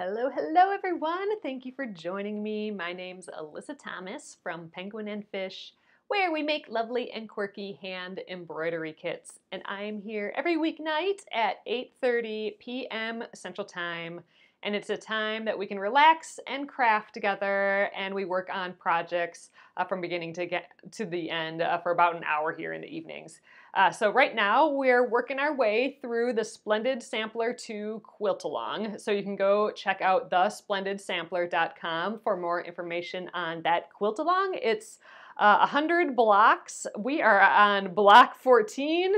Hello, hello everyone. Thank you for joining me. My name's Alyssa Thomas from Penguin and Fish, where we make lovely and quirky hand embroidery kits. And I am here every weeknight at 8:30 p.m. Central Time. And it's a time that we can relax and craft together, and we work on projects from beginning to get to the end for about an hour here in the evenings. So right now we're working our way through the Splendid Sampler 2 quilt along. So you can go check out thesplendidsampler.com for more information on that quilt along. It's 100 blocks. We are on block 14.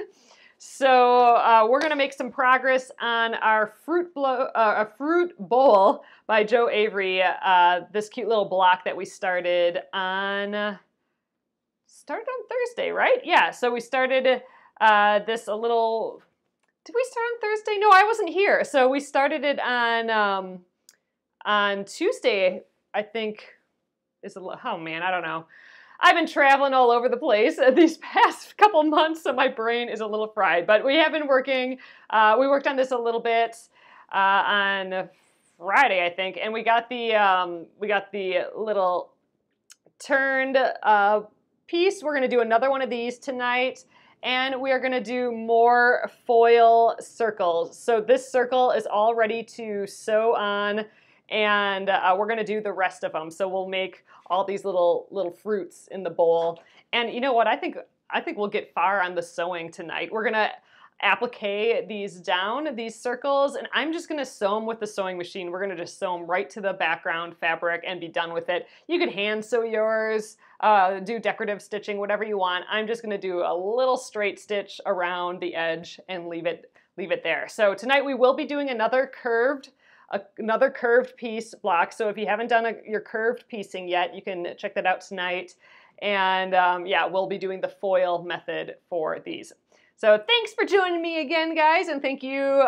So we're gonna make some progress on our fruit bowl by Jo Avery. This cute little block that we started on Thursday, right? Yeah. So we started this a little. Did we start on Thursday? No, I wasn't here. So we started it on Tuesday. I think is oh man, I don't know. I've been traveling all over the place these past couple months, so my brain is a little fried. But we have been working. We worked on this a little bit on Friday, I think, and we got the little turned piece. We're going to do another one of these tonight, and we are going to do more foil circles. So this circle is all ready to sew on, and we're going to do the rest of them. So we'll make all these little fruits in the bowl. And you know what? I think we'll get far on the sewing tonight. We're going to applique these down, these circles, and I'm just going to sew them with the sewing machine. We're going to just sew them right to the background fabric and be done with it. You could hand sew yours, do decorative stitching, whatever you want. I'm just going to do a little straight stitch around the edge and leave it there. So tonight we will be doing another curved piece block. So if you haven't done your curved piecing yet, you can check that out tonight. And yeah, we'll be doing the foil method for these. So thanks for joining me again, guys, and thank you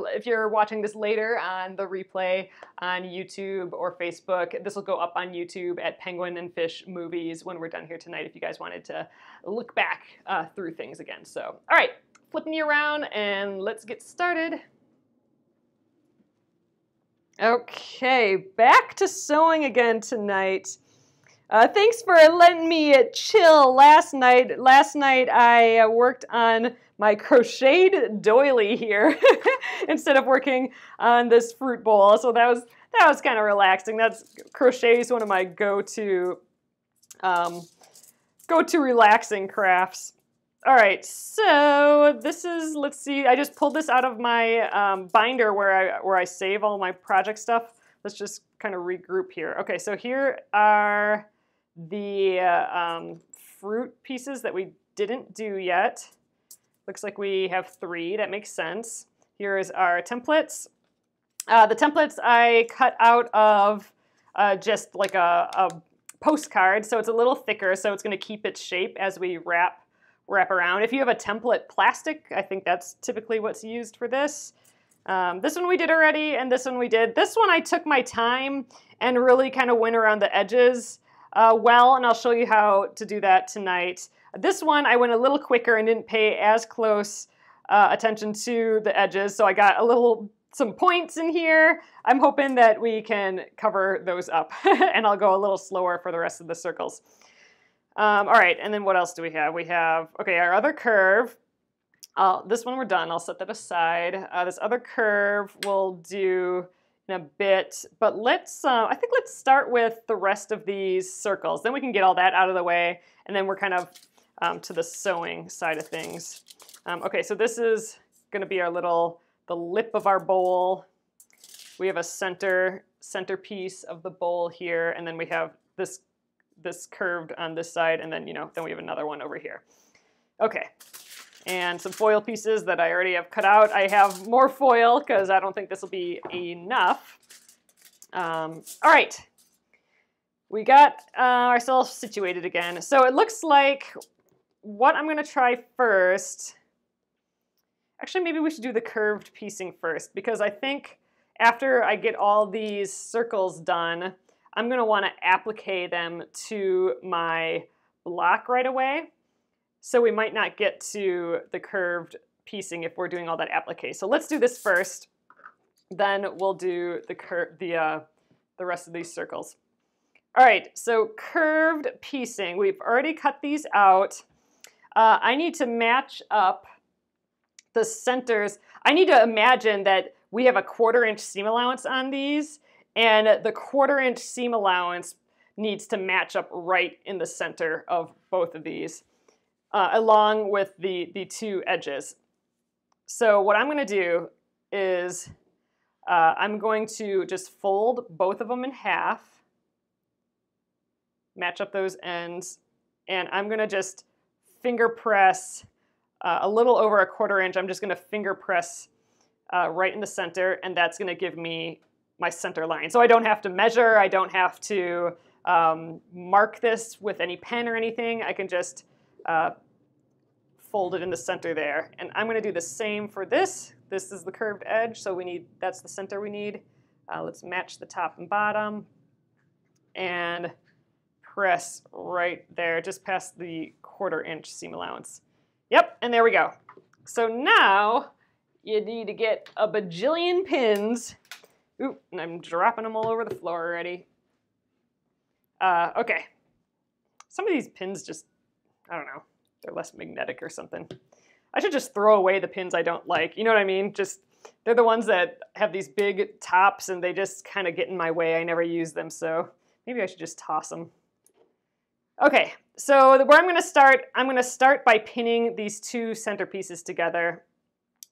if you're watching this later on the replay on YouTube or Facebook. This will go up on YouTube at Penguin and Fish Movies when we're done here tonight if you guys wanted to look back through things again. So, all right, flipping you around and let's get started. Okay, back to sewing again tonight. Thanks for letting me chill last night. Last night I worked on my crocheted doily here instead of working on this fruit bowl. So that was kind of relaxing. Crochet is one of my go-to relaxing crafts. All right, so this is, let's see, I just pulled this out of my binder where I save all my project stuff. Let's just kind of regroup here. Okay, so here are the fruit pieces that we didn't do yet. Looks like we have 3. That makes sense. Here is our templates. The templates I cut out of just like a postcard, so it's a little thicker, so it's going to keep its shape as we wrap around. If you have a template plastic, I think that's typically what's used for this. This one we did already, and this one we did. This one I took my time and really kind of went around the edges well, and I'll show you how to do that tonight. This one I went a little quicker and didn't pay as close attention to the edges, so I got some points in here. I'm hoping that we can cover those up, and I'll go a little slower for the rest of the circles. All right, and then what else do we have? We have, okay, our other curve. This one we're done. I'll set that aside. This other curve we'll do in a bit, but I think let's start with the rest of these circles. Then we can get all that out of the way, and then we're kind of to the sewing side of things. Okay, so this is going to be the lip of our bowl. We have a center piece of the bowl here, and then we have this curved on this side, and then then we have another one over here. Okay, and some foil pieces that I already have cut out. I have more foil because I don't think this will be enough. All right, we got ourselves situated again. So it looks like what I'm going to try first. Actually, maybe we should do the curved piecing first, because I think after I get all these circles done, I'm going to want to applique them to my block right away. So we might not get to the curved piecing if we're doing all that applique. So let's do this first. then we'll do the rest of these circles. All right, so curved piecing. We've already cut these out. I need to match up the centers. I need to imagine that we have a 1/4 inch seam allowance on these, and the 1/4 inch seam allowance needs to match up right in the center of both of these, along with the two edges. So what I'm going to do is I'm going to just fold both of them in half, match up those ends, and I'm going to just finger press a little over a 1/4 inch. I'm just going to finger press right in the center, and that's going to give me my center line. So I don't have to measure. I don't have to mark this with any pen or anything. I can just fold it in the center there. And I'm going to do the same for this. This is the curved edge, so that's the center we need. Let's match the top and bottom and press right there, just past the 1/4 inch seam allowance. Yep, and there we go. So now you need to get a bajillion pins. Ooh, and I'm dropping them all over the floor already. Okay. Some of these pins just, I don't know, they're less magnetic or something. I should just throw away the pins I don't like. You know what I mean? Just, they're the ones that have these big tops and they just kind of get in my way. I never use them, so maybe I should just toss them. Okay, so where I'm going to start by pinning these two center pieces together.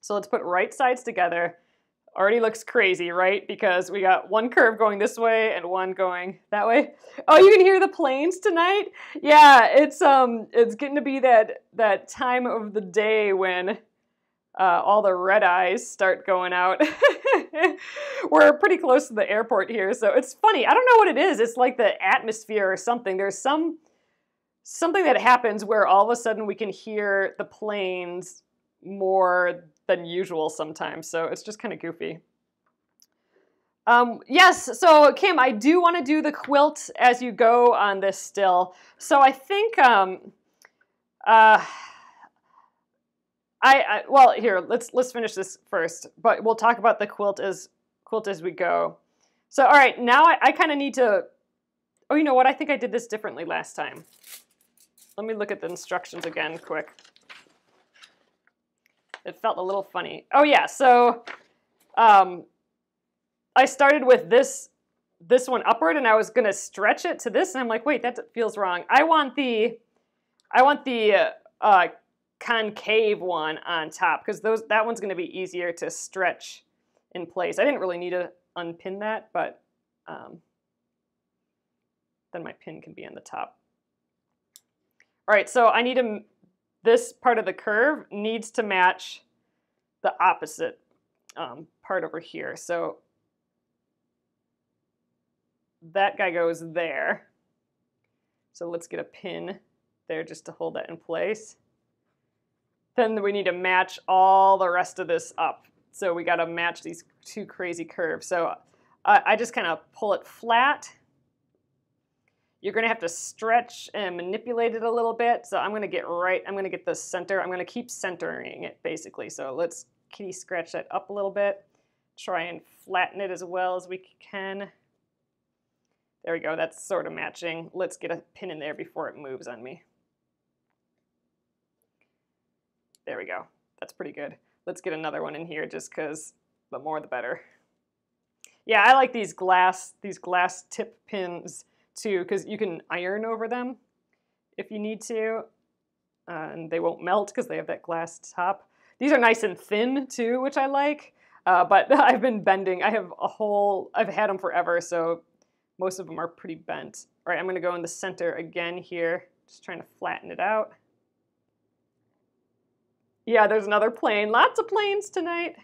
So let's put right sides together. Already looks crazy, right? Because we got one curve going this way and one going that way. Oh, you can hear the planes tonight? Yeah, it's getting to be that time of the day when all the red eyes start going out. We're pretty close to the airport here, so it's funny. I don't know what it is. It's like the atmosphere or something. There's something that happens where all of a sudden we can hear the planes more than usual sometimes, so it's just kind of goofy. Yes, so Kim, I do want to do the quilt as you go on this still. So I think, well, here, let's finish this first, but we'll talk about the quilt as we go. So, all right, now I kind of need to, oh, you know what? I think I did this differently last time. Let me look at the instructions again quick. It felt a little funny. Oh yeah, so I started with this one upward, and I was gonna stretch it to this, and I'm like, wait, that feels wrong. I want the concave one on top, because that one's gonna be easier to stretch in place. I didn't really need to unpin that, but then my pin can be on the top. All right, so I need this part of the curve needs to match the opposite part over here. So that guy goes there. So let's get a pin there just to hold that in place. Then we need to match all the rest of this up. So we got to match these two crazy curves. So I just kind of pull it flat. You're going to have to stretch and manipulate it a little bit. So I'm going to get the center. I'm going to keep centering it basically. So let's kitty scratch that up a little bit. Try and flatten it as well as we can. There we go. That's sort of matching. Let's get a pin in there before it moves on me. There we go. That's pretty good. Let's get another one in here just because the more the better. Yeah, I like these glass tip pins too, because you can iron over them if you need to, and they won't melt because they have that glass top. These are nice and thin too, which I like, but I've been bending. I've had them forever, so most of them are pretty bent. All right, I'm going to go in the center again here, just trying to flatten it out. Yeah, there's another plane. Lots of planes tonight.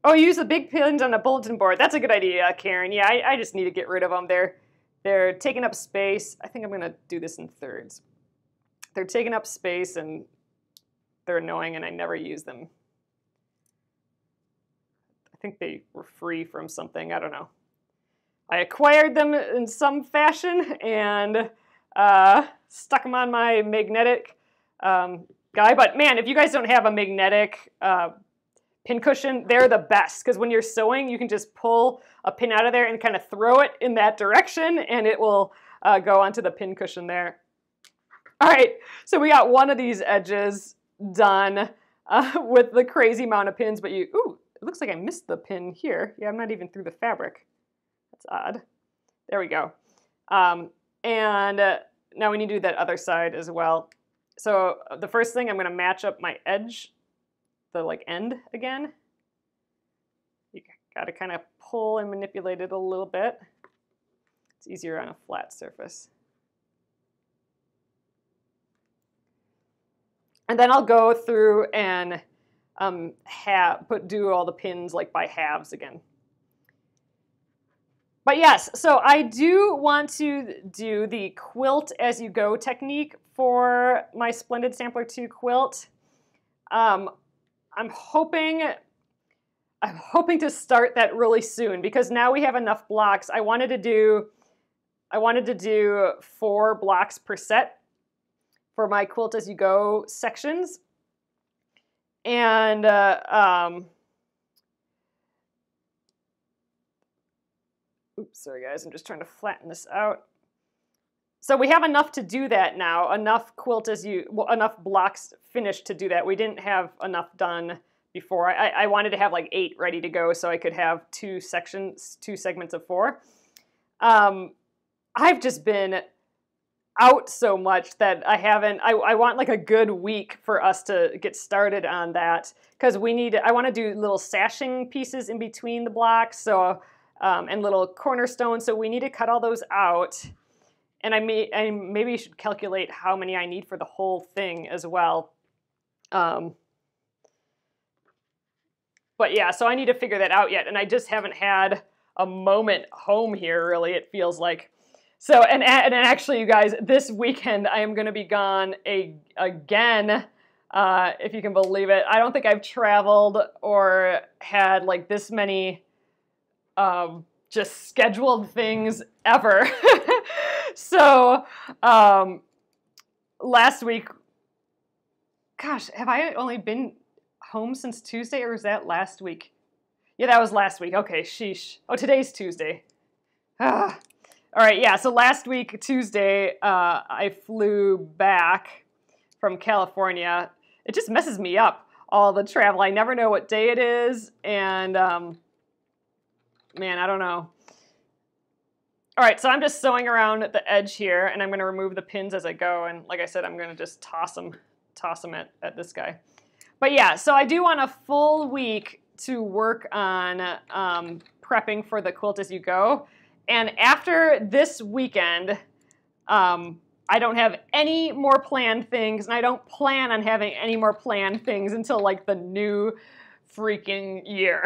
Oh, use the big pins on a bulletin board. That's a good idea, Karen. Yeah, I just need to get rid of them. They're taking up space. I think I'm going to do this in thirds. They're taking up space, and they're annoying, and I never use them. I think they were free from something. I don't know. I acquired them in some fashion and stuck them on my magnetic guy. But, man, if you guys don't have a magnetic pincushion, they're the best because when you're sewing, you can just pull a pin out of there and kind of throw it in that direction and it will go onto the pincushion there. All right, so we got one of these edges done with the crazy amount of pins, but ooh, it looks like I missed the pin here. Yeah, I'm not even through the fabric. That's odd. There we go. And now we need to do that other side as well. So the first thing, I'm going to match up my edge, the like end again. You got to kind of pull and manipulate it a little bit. It's easier on a flat surface. And then I'll go through and do all the pins like by halves again. But yes, so I do want to do the quilt as you go technique for my Splendid Sampler 2 quilt. I'm hoping to start that really soon because now we have enough blocks. I wanted to do 4 blocks per set for my quilt as you go sections. And oops, sorry guys, I'm just trying to flatten this out. So we have enough to do that now, enough enough blocks finished to do that. We didn't have enough done before. I wanted to have like 8 ready to go so I could have 2 segments of 4. I've just been out so much that I want like a good week for us to get started on that because I want to do little sashing pieces in between the blocks, so and little cornerstones, so we need to cut all those out. And maybe you should calculate how many I need for the whole thing as well. But yeah, so I need to figure that out yet, and I just haven't had a moment home here, really, it feels like. So, and actually, you guys, this weekend I am going to be gone again, if you can believe it. I don't think I've traveled or had like this many just scheduled things ever. So, last week, gosh, have I only been home since Tuesday, or is that last week? Yeah, that was last week. Okay, sheesh. Oh, today's Tuesday. All right, yeah, so last week, Tuesday, I flew back from California. It just messes me up, all the travel. I never know what day it is, and man, I don't know. All right, so I'm just sewing around the edge here, and I'm going to remove the pins as I go, and like I said, I'm going to just toss them at this guy. But yeah, so I do want a full week to work on prepping for the quilt as you go. And after this weekend, I don't have any more planned things, and I don't plan on having any more planned things until like the new freaking year.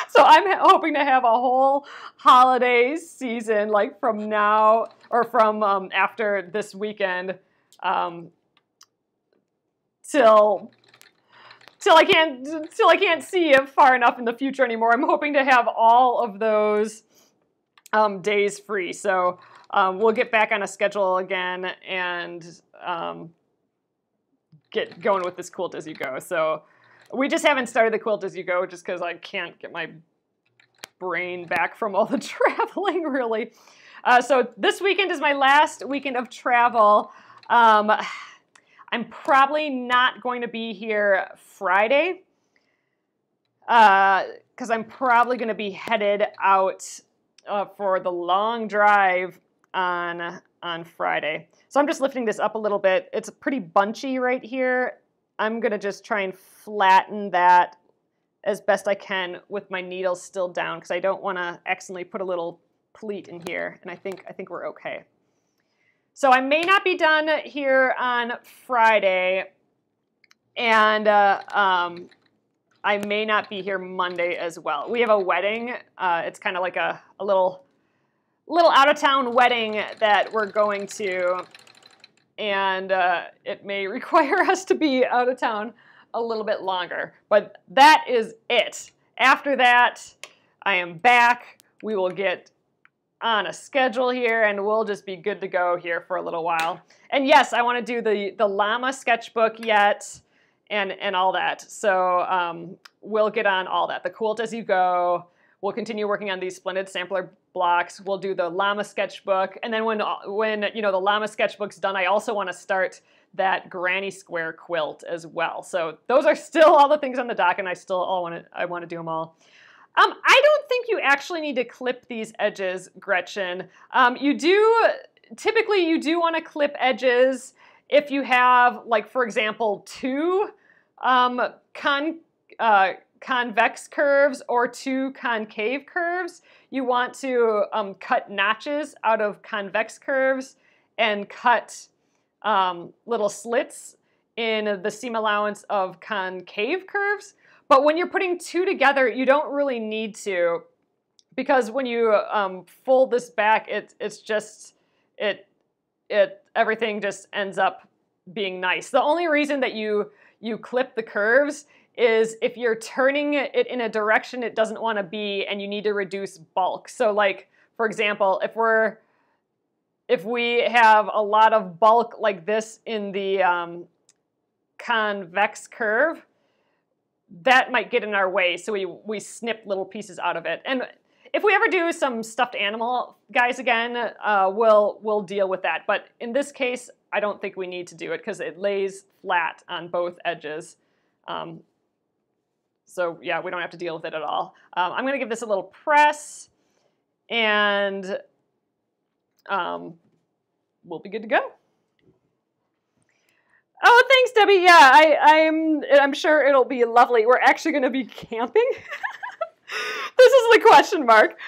So I'm hoping to have a whole holiday season like from now or from after this weekend till I can't see it far enough in the future anymore. I'm hoping to have all of those days free. So we'll get back on a schedule again and get going with this quilt as you go. So we just haven't started the quilt as you go just because I can't get my brain back from all the traveling, really. So this weekend is my last weekend of travel. I'm probably not going to be here Friday because I'm probably going to be headed out for the long drive on Friday. So I'm just lifting this up a little bit. It's pretty bunchy right here. I'm going to just try and flatten that as best I can with my needles still down because I don't want to accidentally put a little pleat in here, and I think we're okay. So I may not be done here on Friday, and I may not be here Monday as well. We have a wedding. It's kind of like a little out-of-town wedding that we're going to, and it may require us to be out of town a little bit longer. But that is it. After that, I am back. We will get on a schedule here, and we'll just be good to go here for a little while. And yes, I want to do the llama sketchbook yet, and all that. So we'll get on all that. The quilt as you go. We'll continue working on these Splendid Sampler blocks. We'll do the llama sketchbook. And then when you know, the llama sketchbook's done, I also want to start that granny square quilt as well. So those are still all the things on the dock, and I want to do them all. I don't think you actually need to clip these edges, Gretchen. Typically you do want to clip edges if you have, like, for example, two convex curves or two concave curves. You want to cut notches out of convex curves and cut little slits in the seam allowance of concave curves. But when you're putting two together, you don't really need to, because when you fold this back, everything just ends up being nice. The only reason that you clip the curves is if you're turning it in a direction it doesn't want to be and you need to reduce bulk. So, like, for example, if we have a lot of bulk like this in the convex curve, that might get in our way, so we snip little pieces out of it. And if we ever do some stuffed animal guys again, we'll deal with that. But in this case, I don't think we need to do it because it lays flat on both edges. So yeah, we don't have to deal with it at all. I'm going to give this a little press, and we'll be good to go. Oh, thanks, Debbie. Yeah, I'm sure it'll be lovely. We're actually going to be camping. This is the question mark,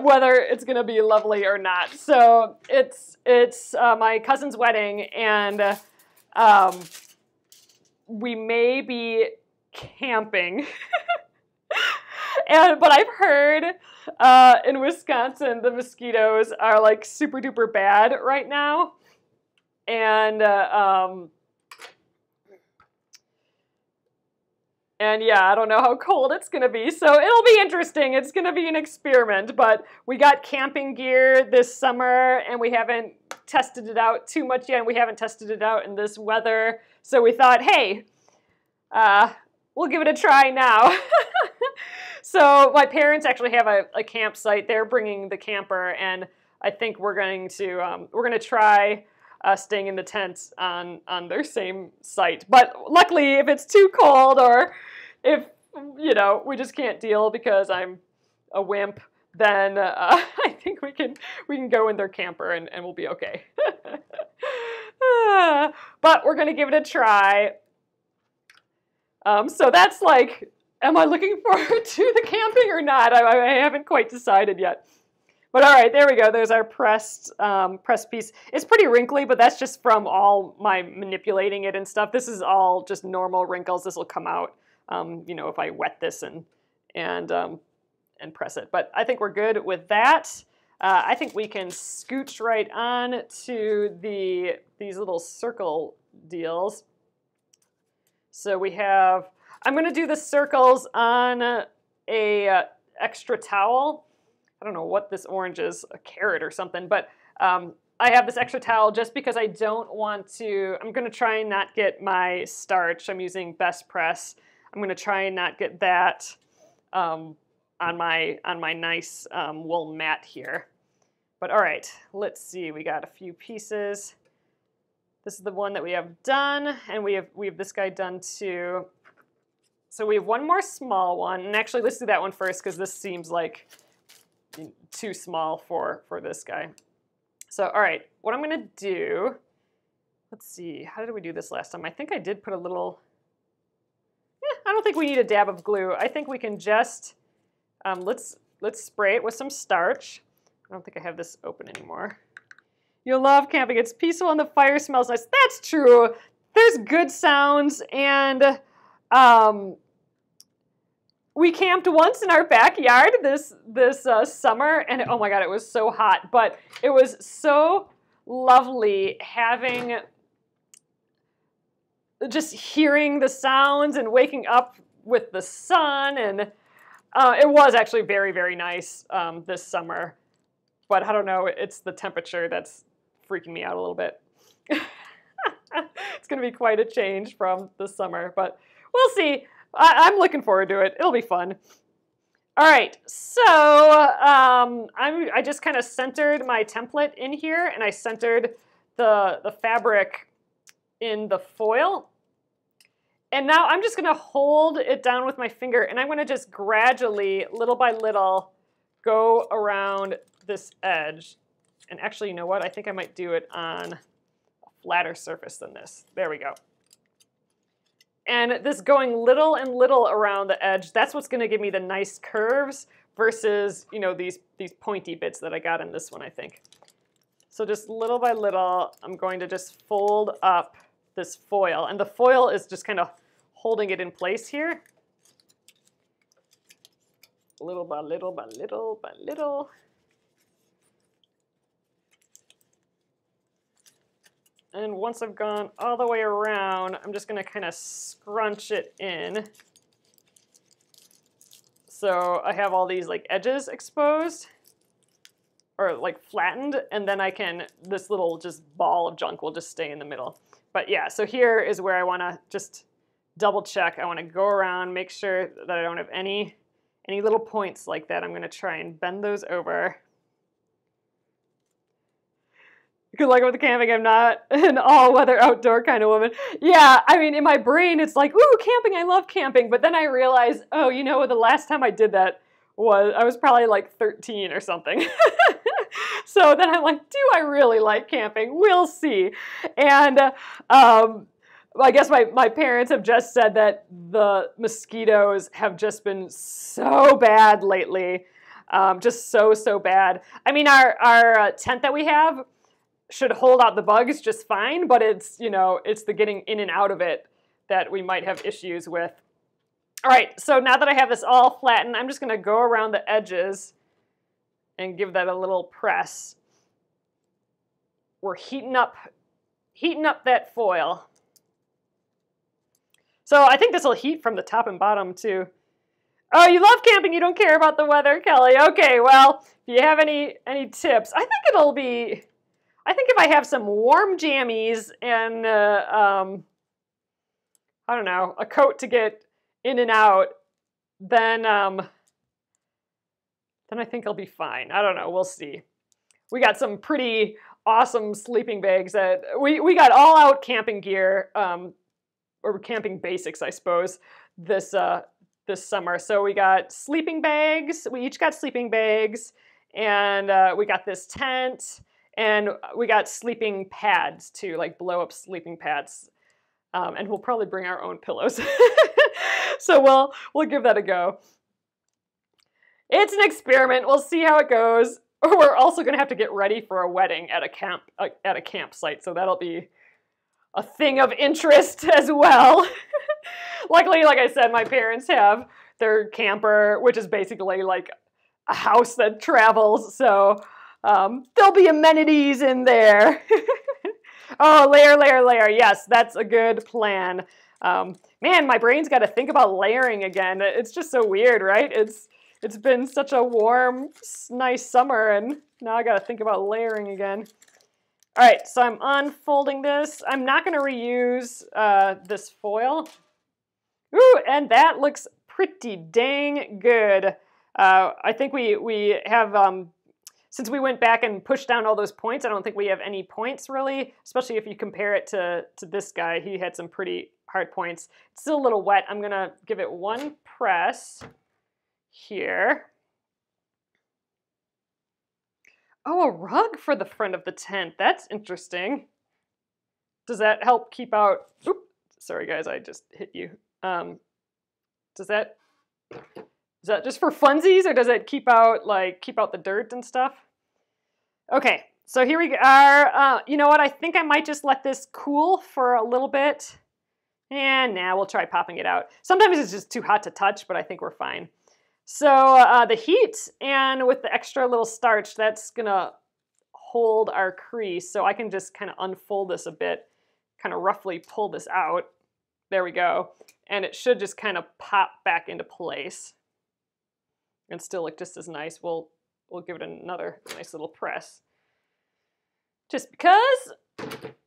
whether it's going to be lovely or not. So it's my cousin's wedding, and we may be camping. But I've heard in Wisconsin the mosquitoes are like super duper bad right now, and yeah, I don't know how cold it's going to be, so it'll be interesting. It's going to be an experiment, but we got camping gear this summer, and we haven't tested it out too much yet, and we haven't tested it out in this weather, so we thought, hey, we'll give it a try now. So my parents actually have a campsite. They're bringing the camper, and I think we're going to try staying in the tent on their same site. But luckily, if it's too cold or if, you know, we just can't deal because I'm a wimp, then I think we can go in their camper and we'll be okay. But we're going to give it a try. So that's like, am I looking forward to the camping or not? I haven't quite decided yet. But all right, there we go. There's our pressed piece. It's pretty wrinkly, but that's just from all my manipulating it and stuff. This is all just normal wrinkles. This will come out, you know, if I wet this and press it. But I think we're good with that. I think we can scooch right on to these little circle deals. So we have, I'm going to do the circles on a extra towel. I don't know what this orange is, a carrot or something, but I have this extra towel just because I don't want to, I'm going to try and not get my starch. I'm using Best Press. I'm going to try and not get that on my nice wool mat here. But all right, let's see. We got a few pieces. This is the one that we have done, and we have this guy done too. So we have one more small one, and actually let's do that one first because this seems like too small for this guy. So all right, what I'm gonna do, let's see, how did we do this last time? I think I did put a little, I don't think we need a dab of glue. I think we can just, let's spray it with some starch. I don't think I have this open anymore. You'll love camping. It's peaceful and the fire smells nice. That's true. There's good sounds, and we camped once in our backyard this summer, and oh my God, it was so hot. But it was so lovely having, just hearing the sounds and waking up with the sun, and it was actually very, very nice this summer. But I don't know, it's the temperature that's freaking me out a little bit. It's going to be quite a change from the summer, but we'll see. I'm looking forward to it. It'll be fun. All right, so I just kind of centered my template in here, and I centered the fabric in the foil. And now I'm just going to hold it down with my finger, and I'm going to just gradually, little by little, go around this edge. And actually, you know what? I think I might do it on a flatter surface than this. There we go. And this going little and little around the edge, that's what's going to give me the nice curves versus, you know, these pointy bits that I got in this one, I think. So just little by little, I'm going to just fold up this foil. And the foil is just kind of holding it in place here. Little by little by little by little. And once I've gone all the way around, I'm just going to kind of scrunch it in. So I have all these like edges exposed or like flattened, and then I can, this little just ball of junk will just stay in the middle. But yeah, so here is where I want to just double check. I want to go around, make sure that I don't have any little points like that. I'm going to try and bend those over. Good luck with the camping. I'm not an all-weather outdoor kind of woman. Yeah, I mean, in my brain, it's like, ooh, camping, I love camping. But then I realize, oh, you know, the last time I did that was, I was probably like 13 or something. So then I'm like, do I really like camping? We'll see. And I guess my parents have just said that the mosquitoes have just been so bad lately. Just so bad. I mean, our tent that we have should hold out the bugs just fine, but it's, you know, it's the getting in and out of it that we might have issues with. All right, so now that I have this all flattened, I'm just going to go around the edges and give that a little press. We're heating up that foil. So I think this will heat from the top and bottom too. Oh, you love camping, you don't care about the weather, Kelly. Okay, well, if you have any tips, I think it'll be, I think if I have some warm jammies and, I don't know, a coat to get in and out, then I think I'll be fine. I don't know, we'll see. We got some pretty awesome sleeping bags that, we got all out camping gear, or camping basics, I suppose, this summer. So we got sleeping bags, we each got sleeping bags, and we got this tent, and we got sleeping pads too, like blow up sleeping pads. And we'll probably bring our own pillows. So we'll give that a go. It's an experiment. We'll see how it goes. We're also going to have to get ready for a wedding at a campsite, so that'll be a thing of interest as well. Luckily, like I said, my parents have their camper, which is basically like a house that travels, so there'll be amenities in there. Oh, layer. Yes, that's a good plan. Man, my brain's got to think about layering again. It's just so weird, right? It's been such a warm, nice summer, and now I got to think about layering again. All right, so I'm unfolding this. I'm not going to reuse this foil. Ooh, and that looks pretty dang good. I think we have, since we went back and pushed down all those points, I don't think we have any points really, especially if you compare it to this guy. He had some pretty hard points. It's still a little wet. I'm going to give it one press here. Oh, a rug for the front of the tent. That's interesting. Does that help keep out... Oops, sorry guys, I just hit you. Is that just for funsies, or does it keep out the dirt and stuff? Okay, so here we are. You know what? I think I might just let this cool for a little bit. And now we'll try popping it out. Sometimes it's just too hot to touch, but I think we're fine. So the heat and with the extra little starch, that's gonna hold our crease. So I can just kind of unfold this a bit, kind of roughly pull this out. There we go. And it should just kind of pop back into place and still look just as nice. We'll give it another nice little press. Just because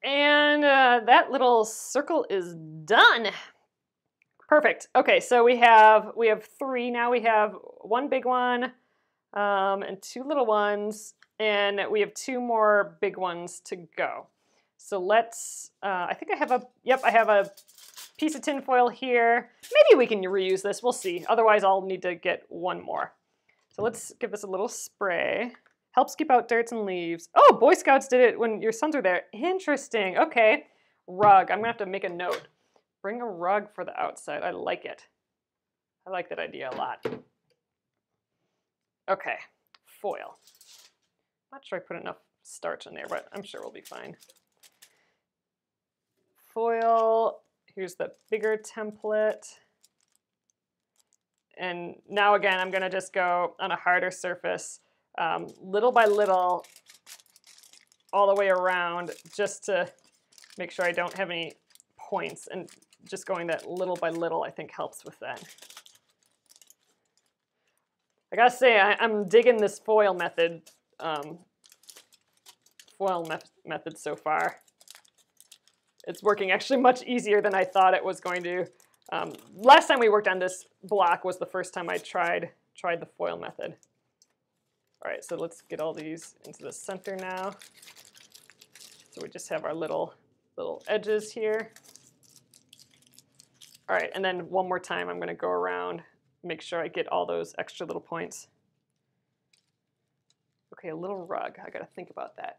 And that little circle is done. Perfect. Okay, so we have 3 now. We have one big one and 2 little ones, and we have 2 more big ones to go. So let's. I think I have a. Yep, I have a piece of tin foil here. Maybe we can reuse this. We'll see. Otherwise, I'll need to get one more. So let's give this a little spray. Helps keep out dirt and leaves. Oh, Boy Scouts did it when your sons were there. Interesting. Okay. Rug. I'm going to have to make a note. Bring a rug for the outside. I like it. I like that idea a lot. Okay. Foil. Not sure I put enough starch in there, but I'm sure we'll be fine. Foil. Here's the bigger template. And now again, I'm going to just go on a harder surface. Little by little, all the way around, just to make sure I don't have any points, and just going that little by little I think helps with that. I gotta say, I'm digging this foil method so far. It's working actually much easier than I thought it was going to. Last time we worked on this block was the first time I tried the foil method. All right, so let's get all these into the center now. So we just have our little edges here. All right, and then one more time I'm going to go around, make sure I get all those extra little points. Okay, a little rug. I got to think about that.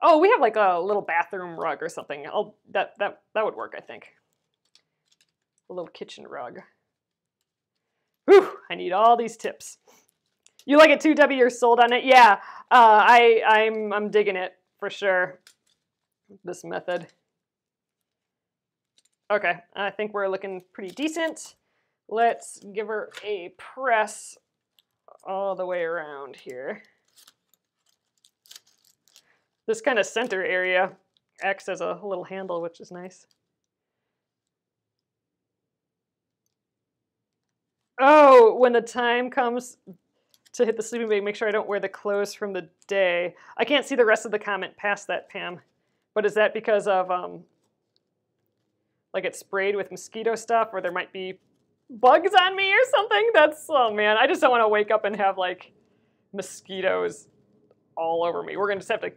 Oh, we have like a little bathroom rug or something. That would work, I think. A little kitchen rug. Whew, I need all these tips. You like it too, Debbie? You're sold on it? Yeah, I'm digging it for sure, this method. Okay, I think we're looking pretty decent. Let's give her a press all the way around here. This kind of center area acts as a little handle, which is nice. Oh, when the time comes to hit the sleeping bag, make sure I don't wear the clothes from the day. I can't see the rest of the comment past that, Pam. But is that because of, like it's sprayed with mosquito stuff, or there might be bugs on me or something? Oh man, I just don't want to wake up and have like mosquitoes all over me. We're gonna just have to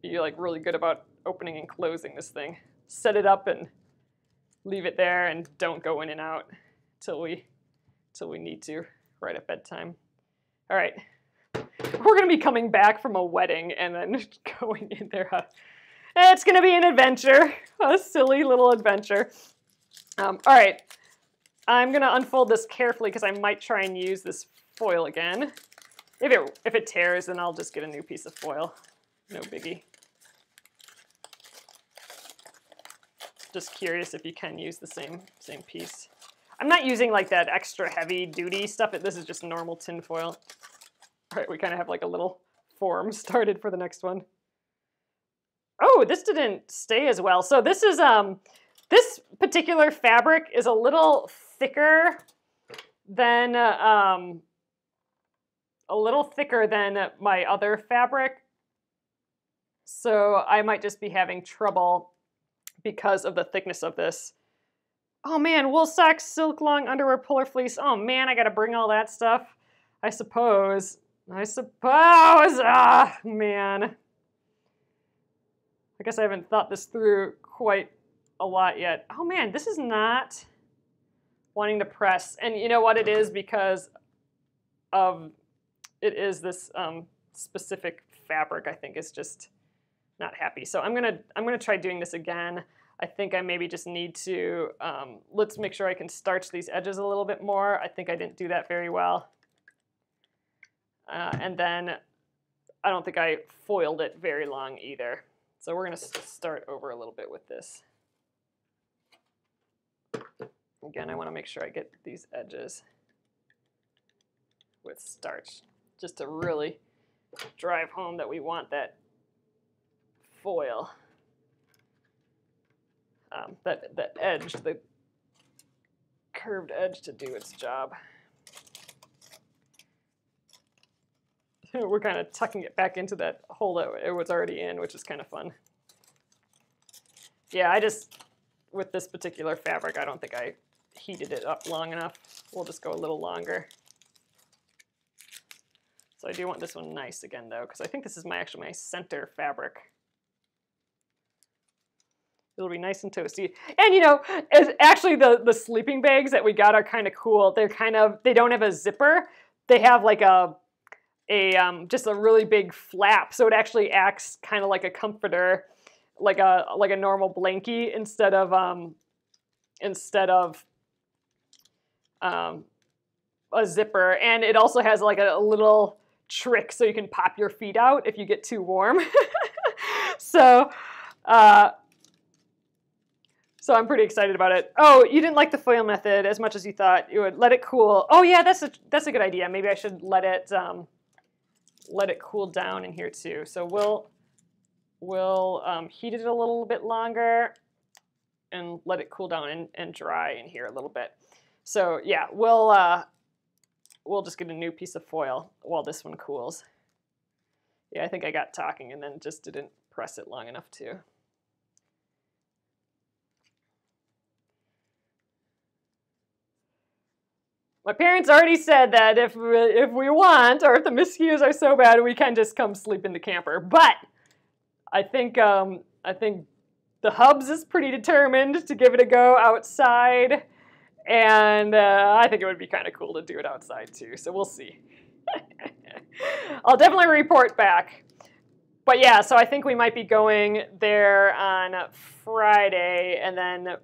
be like really good about opening and closing this thing. Set it up and leave it there, and don't go in and out till we need to, right at bedtime. All right, we're gonna be coming back from a wedding and then going in there. It's gonna be an adventure, a silly little adventure. All right, I'm gonna unfold this carefully because I might try and use this foil again. If it tears, then I'll just get a new piece of foil. No biggie. Just curious if you can use the same piece. I'm not using like that extra heavy duty stuff. This is just normal tin foil. All right, we kind of have like a little form started for the next one. Oh, this didn't stay as well. So this is this particular fabric is a little thicker than my other fabric. So I might just be having trouble because of the thickness of this. Oh man, wool socks, silk long underwear, polar fleece. Oh man, I gotta bring all that stuff. I suppose. Ah, man. I guess I haven't thought this through quite a lot yet. Oh man, this is not wanting to press. And you know what it is? Because it is this specific fabric, I think, is just not happy. So I'm gonna try doing this again. I think I maybe just need to, let's make sure I can starch these edges a little bit more. I think I didn't do that very well. And then I don't think I foiled it very long either. So we're gonna start over a little bit with this. Again, I wanna make sure I get these edges with starch, just to really drive home that we want that foil. That edge, the curved edge, to do its job. We're kind of tucking it back into that hole that it was already in, which is kind of fun. Yeah, I just, with this particular fabric, I don't think I heated it up long enough. We'll just go a little longer. So I do want this one nice again though, because I think this is actually my center fabric. It'll be nice and toasty. And you know, actually the sleeping bags that we got are kind of cool. They don't have a zipper. They have like just a really big flap, so it actually acts kind of like a comforter, like a normal blankie instead of a zipper. And it also has like a little trick so you can pop your feet out if you get too warm. So I'm pretty excited about it. Oh, you didn't like the foil method as much as you thought you would. Let it cool. Oh yeah, that's a good idea. Maybe I should let it cool down in here too. So we'll heat it a little bit longer and let it cool down and dry in here a little bit. So yeah, we'll just get a new piece of foil while this one cools. Yeah, I think I got talking and then just didn't press it long enough too. My parents already said that if we want, or if the mosquitoes are so bad, we can just come sleep in the camper. But I think the Hubs is pretty determined to give it a go outside, and I think it would be kind of cool to do it outside too. So we'll see. I'll definitely report back. But yeah, so I think we might be going there on Friday, and then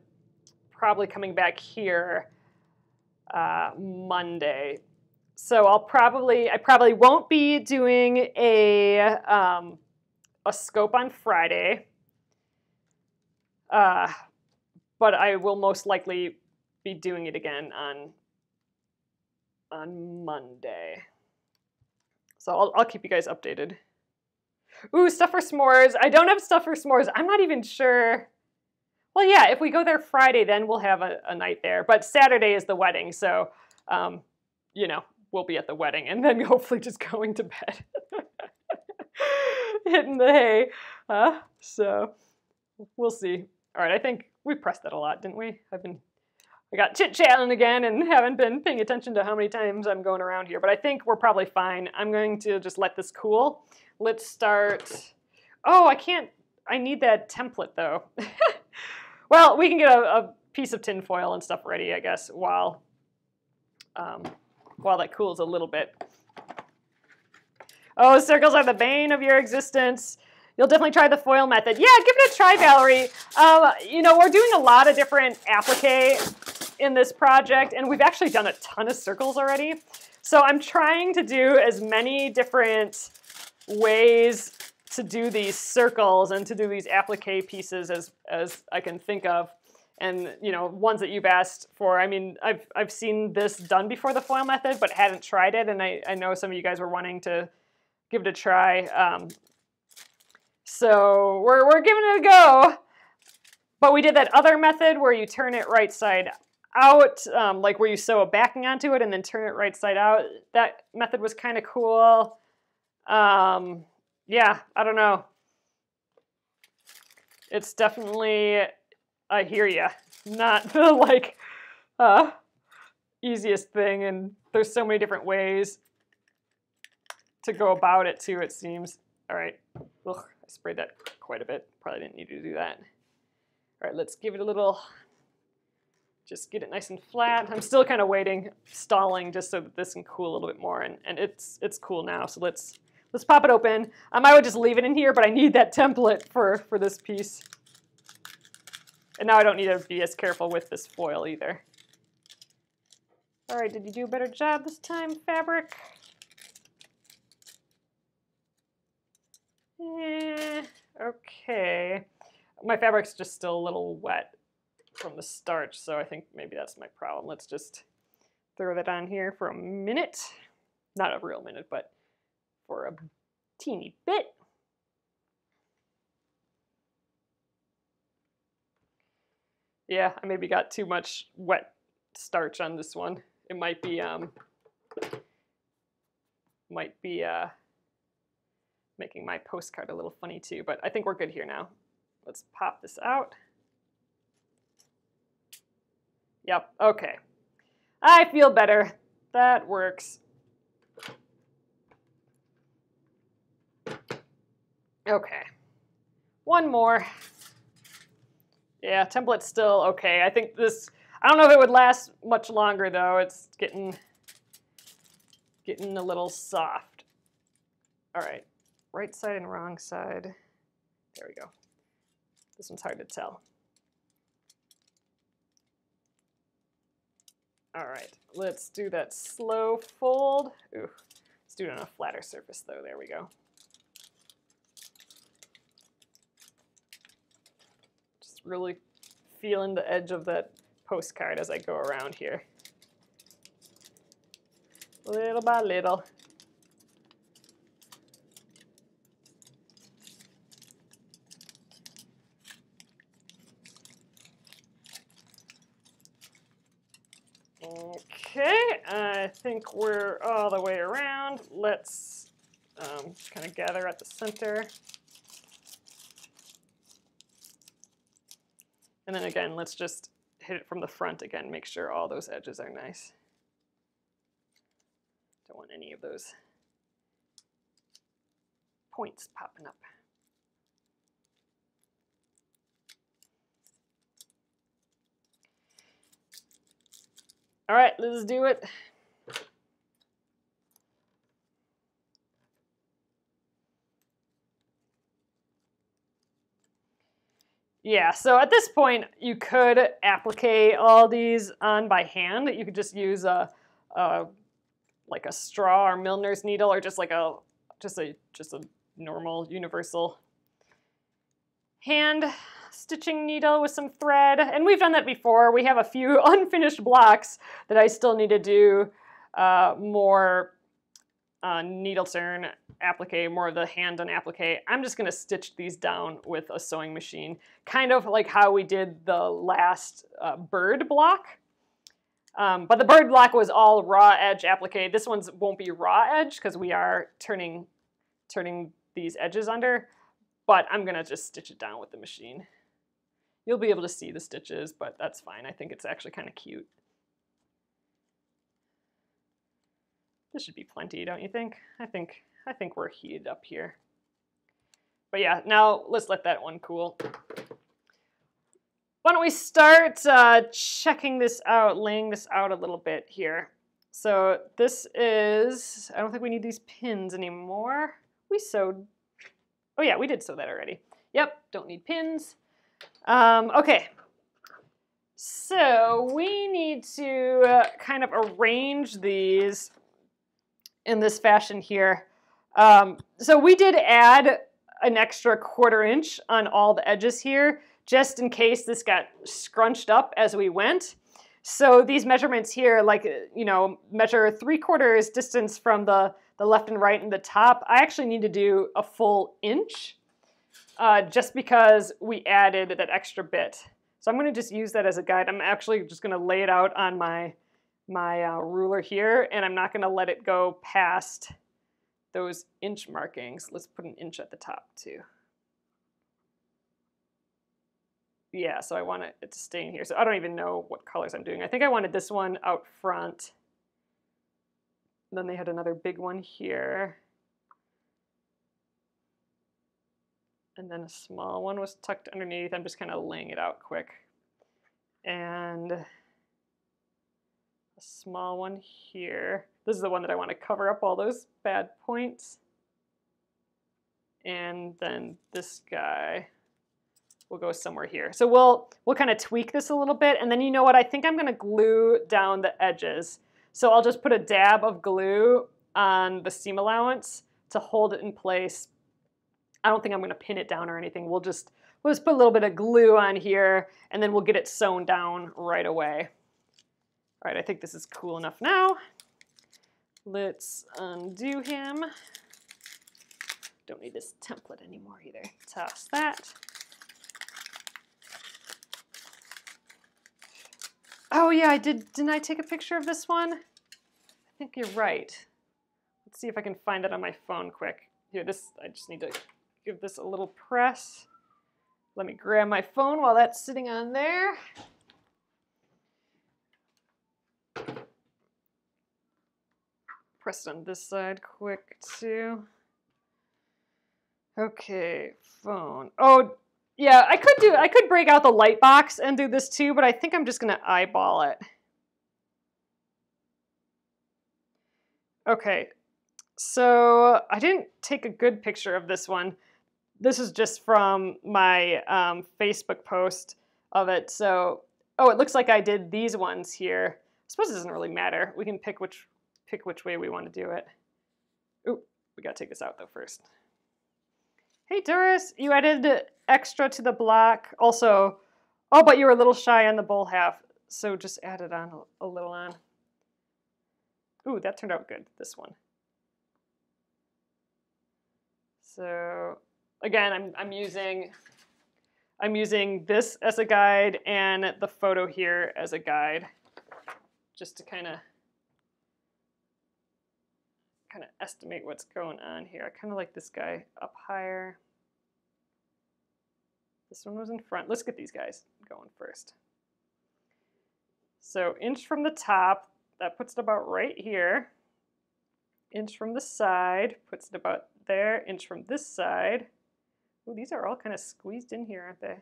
probably coming back here Monday. So I probably won't be doing a scope on Friday, but I will most likely be doing it again on Monday. So I'll keep you guys updated. Ooh, stuff for s'mores. I don't have stuff for s'mores. I'm not even sure. Well, yeah, if we go there Friday, then we'll have a night there. But Saturday is the wedding, so, you know, we'll be at the wedding and then hopefully just going to bed. Hitting the hay. So we'll see. All right, I think we pressed that a lot, didn't we? I got chit-chatting again and haven't been paying attention to how many times I'm going around here, but I think we're probably fine. I'm going to just let this cool. Let's start. Oh, I need that template though. Well, we can get a piece of tin foil and stuff ready, I guess, while that cools a little bit. Oh, circles are the bane of your existence. You'll definitely try the foil method. Yeah, give it a try, Valerie. You know, we're doing a lot of different applique in this project, and we've actually done a ton of circles already. So I'm trying to do as many different ways to do these circles and to do these applique pieces as I can think of, and you know, ones that you've asked for. I mean, I've seen this done before, the foil method, but hadn't tried it, and I know some of you guys were wanting to give it a try. So we're giving it a go. But we did that other method where you turn it right side out, like where you sew a backing onto it and then turn it right side out. That method was kind of cool. Yeah, I don't know. It's definitely, I hear ya, not the like easiest thing, and there's so many different ways to go about it too, it seems. All right, ugh, I sprayed that quite a bit. Probably didn't need to do that. All right, let's give it a little, just get it nice and flat. I'm still kind of waiting, stalling just so that this can cool a little bit more, and it's cool now, so let's pop it open. I would just leave it in here, but I need that template for this piece. And now I don't need to be as careful with this foil either. All right, did you do a better job this time, fabric? Okay. My fabric's just still a little wet from the starch, so I think maybe that's my problem. Let's just throw that on here for a minute. Not a real minute, but for a teeny bit. Yeah, I maybe got too much wet starch on this one. It might be making my postcard a little funny too, but I think we're good here now. Let's pop this out. Yep, okay. I feel better. That works. Okay. One more. Yeah, template's still okay. I think this, I don't know if it would last much longer though. It's getting a little soft. All right, right side and wrong side. There we go. This one's hard to tell. All right, let's do that slow fold. Ooh, let's do it on a flatter surface though. There we go. Just really feeling the edge of that postcard as I go around here. Little by little. Okay, I think we're all the way around. Let's kind of gather at the center. And then again, let's just hit it from the front again, make sure all those edges are nice. Don't want any of those points popping up. All right, let's do it. Yeah, so at this point, you could applique all these on by hand. You could just use like a straw or Milner's needle, or just like a normal universal hand stitching needle with some thread. And we've done that before. We have a few unfinished blocks that I still need to do more needle turn applique, more of the hand done applique. I'm just going to stitch these down with a sewing machine, kind of like how we did the last bird block. But the bird block was all raw edge applique. This one's won't be raw edge because we are turning these edges under, but I'm going to just stitch it down with the machine. You'll be able to see the stitches, but that's fine. I think it's actually kind of cute. This should be plenty, don't you think? I think we're heated up here. But yeah, now let's let that one cool. Why don't we start checking this out, laying this out a little bit here. So this is, I don't think we need these pins anymore. We sewed, oh yeah, we did sew that already. Yep, don't need pins. Okay, so we need to kind of arrange these in this fashion here. So we did add an extra 1/4 inch on all the edges here, just in case this got scrunched up as we went. So these measurements here, like, you know, measure 3/4 distance from the left and right and the top. I actually need to do a full inch just because we added that extra bit. So I'm going to just use that as a guide. I'm actually just going to lay it out on my ruler here, and I'm not going to let it go past those inch markings. Let's put an inch at the top too. Yeah, so I want it to stay in here. So I don't even know what colors I'm doing. I think I wanted this one out front. Then they had another big one here. And then a small one was tucked underneath. I'm just kind of laying it out quick. And a small one here. This is the one that I want to cover up all those bad points. And then this guy will go somewhere here. So we'll kind of tweak this a little bit. And then you know what? I think I'm going to glue down the edges. So I'll just put a dab of glue on the seam allowance to hold it in place. I don't think I'm going to pin it down or anything. We'll just put a little bit of glue on here, and then we'll get it sewn down right away. All right, I think this is cool enough now. Let's undo him. Don't need this template anymore either. Toss that. Oh yeah, didn't I take a picture of this one? I think you're right. Let's see if I can find it on my phone quick. Here, I just need to give this a little press. Let me grab my phone while that's sitting on there. press it on this side quick too. Okay, phone. Oh, yeah, I could break out the light box and do this too, but I think I'm just gonna eyeball it. Okay, so I didn't take a good picture of this one. This is just from my Facebook post of it. So, oh, it looks like I did these ones here. I suppose it doesn't really matter. We can pick which way we want to do it. Ooh, we gotta take this out though first. Hey Doris, you added extra to the block. Also, oh, but you were a little shy on the bowl half, so just add it on a little on. Ooh, that turned out good, this one. So again, I'm using this as a guide and the photo here as a guide, just to kind of estimate what's going on here. I kind of like this guy up higher. This one was in front. Let's get these guys going first. So inch from the top, that puts it about right here. Inch from the side, puts it about there. Inch from this side. Oh, these are all kind of squeezed in here, aren't they?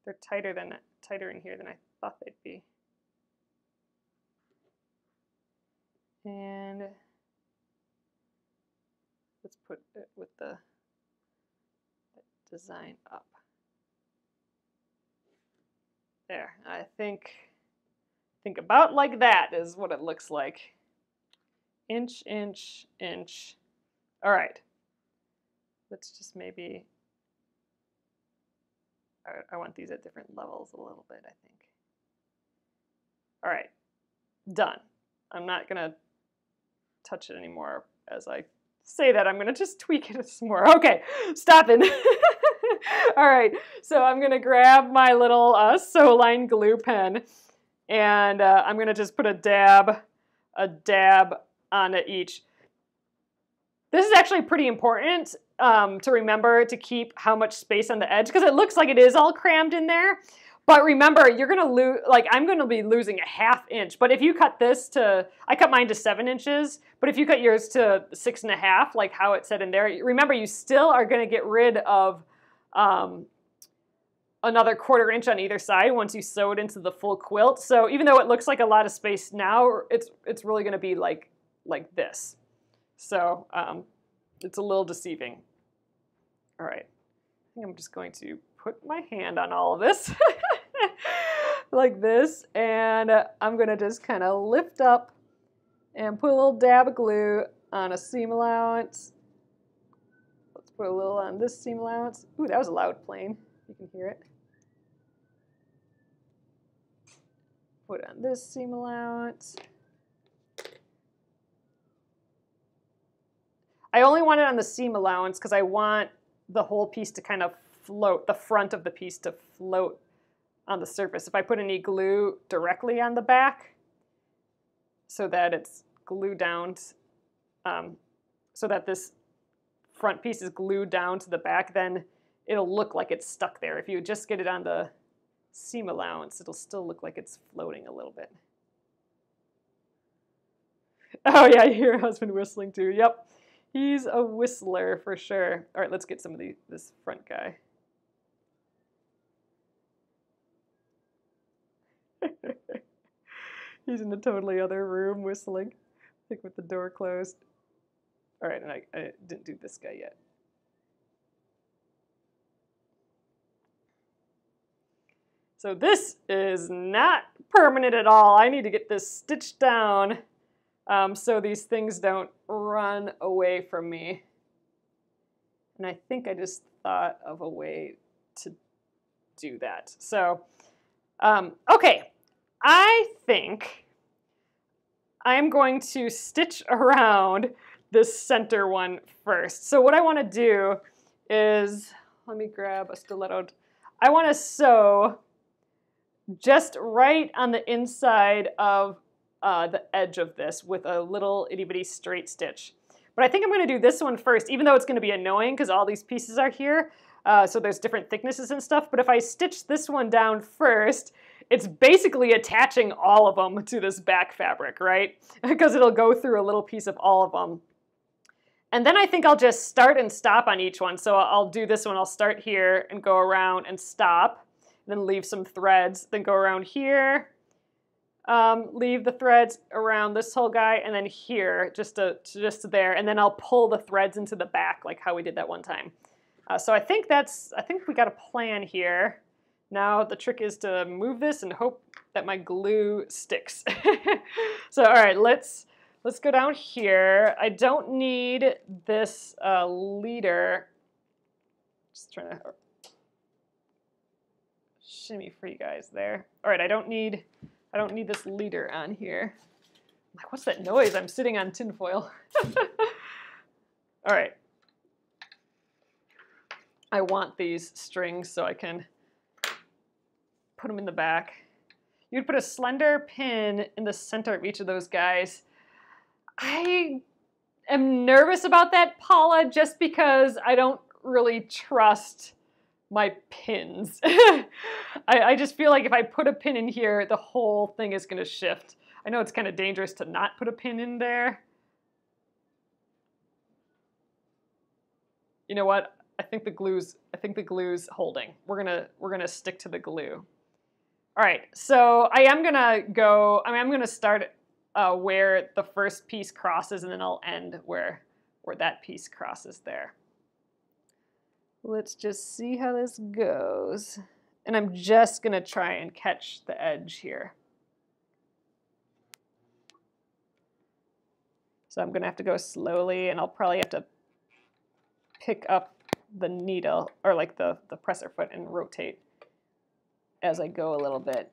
They're tighter in here than I thought they'd be. And let's put it with the design up. There, I think about like that is what it looks like. Inch, inch, inch. All right. Let's just maybe, I want these at different levels a little bit, I think. All right, done. I'm not gonna touch it anymore as I say that. I'm gonna just tweak it some more. Okay, stopping. All right, so I'm gonna grab my little Soline glue pen, and I'm gonna just put a dab onto each. This is actually pretty important to remember to keep how much space on the edge, because it looks like it is all crammed in there. But remember, you're gonna lose, like I'm gonna be losing a ½ inch. But if you cut this to, I cut mine to 7 inches, but if you cut yours to 6½ like how it said in there, remember you still are gonna get rid of another ¼ inch on either side once you sew it into the full quilt. So even though it looks like a lot of space now, it's really gonna be like this. So it's a little deceiving. All right, I think I'm just going to put my hand on all of this like this, and I'm gonna just kind of lift up and put a little dab of glue on a seam allowance. Let's put a little on this seam allowance. Ooh, that was a loud plane. You can hear it. Put it on this seam allowance. I only want it on the seam allowance because I want the whole piece to kind of float, the front of the piece to float on the surface. If I put any glue directly on the back so that it's glued down, so that this front piece is glued down to the back, then it'll look like it's stuck there. If you just get it on the seam allowance, it'll still look like it's floating a little bit. Oh yeah, you hear your husband whistling too. Yep, he's a whistler for sure. All right, let's get some of this front guy. He's in a totally other room whistling, I think with the door closed. All right, and I didn't do this guy yet. So this is not permanent at all. I need to get this stitched down so these things don't run away from me. And I think I just thought of a way to do that. So, okay, I think I'm going to stitch around this center one first. So what I want to do is, let me grab a stiletto. I want to sew just right on the inside of the edge of this with a little itty bitty straight stitch. But I think I'm going to do this one first, even though it's going to be annoying because all these pieces are here. So there's different thicknesses and stuff. But if I stitch this one down first, it's basically attaching all of them to this back fabric, right? Because it'll go through a little piece of all of them. And then I think I'll just start and stop on each one. So I'll do this one. I'll start here and go around and stop, then leave some threads, then go around here, leave the threads around this whole guy, and then here, just there, and then I'll pull the threads into the back like how we did that one time. So I think we got a plan here. Now the trick is to move this and hope that my glue sticks. So all right, let's go down here. I don't need this leader. Just trying to shimmy for you guys there. All right, I don't need this leader on here. I'm like, what's that noise? I'm sitting on tinfoil. All right. I want these strings so I can put them in the back. You'd put a slender pin in the center of each of those guys. I am nervous about that, Paula, just because I don't really trust my pins. I just feel like if I put a pin in here, the whole thing is going to shift. I know it's kind of dangerous to not put a pin in there. You know what? I think the glue's holding. We're gonna stick to the glue. All right, so I'm gonna start where the first piece crosses, and then I'll end where that piece crosses there. Let's just see how this goes. And I'm just gonna try and catch the edge here. So I'm gonna have to go slowly, and I'll probably have to pick up the needle, or like the presser foot, and rotate as I go a little bit.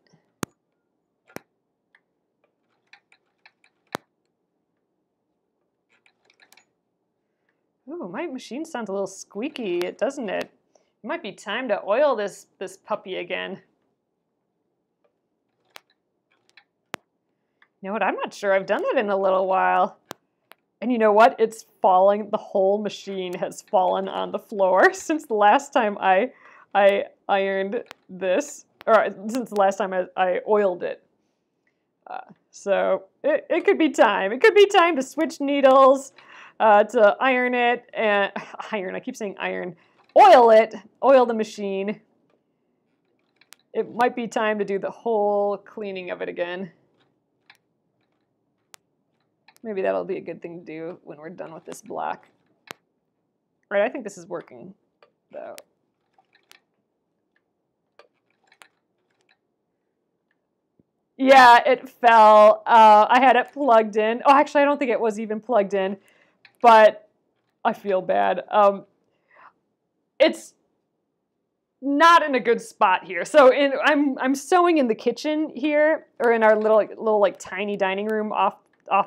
Ooh, my machine sounds a little squeaky, doesn't it? It might be time to oil this puppy again. You know what? I'm not sure I've done that in a little while. And you know what? It's falling. The whole machine has fallen on the floor since the last time I ironed this, or since the last time I oiled it. So it could be time. It could be time to switch needles, to iron it, and I keep saying iron. Oil it, oil the machine. It might be time to do the whole cleaning of it again. Maybe that'll be a good thing to do when we're done with this block. All right, I think this is working, though. Yeah, it fell. I had it plugged in. Oh, actually, I don't think it was even plugged in, but I feel bad. It's not in a good spot here. So I'm sewing in the kitchen here, or in our little like tiny dining room off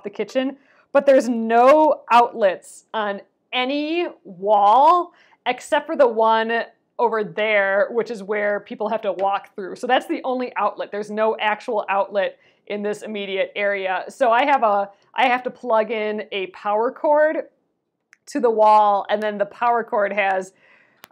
the kitchen, but there's no outlets on any wall except for the one over there, which is where people have to walk through. So that's the only outlet. There's no actual outlet in this immediate area. So I have to plug in a power cord to the wall, and then the power cord has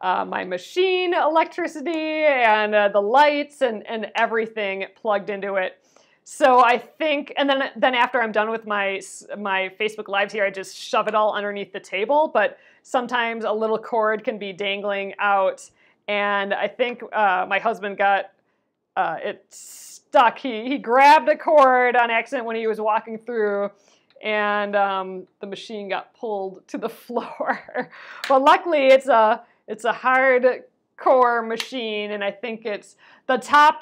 my machine electricity and the lights and everything plugged into it. So I think, and then after I'm done with my Facebook Lives here, I just shove it all underneath the table. But sometimes a little cord can be dangling out, and I think my husband got it stuck. He grabbed a cord on accident when he was walking through, and the machine got pulled to the floor. But luckily, it's a hard core machine, and I think it's the top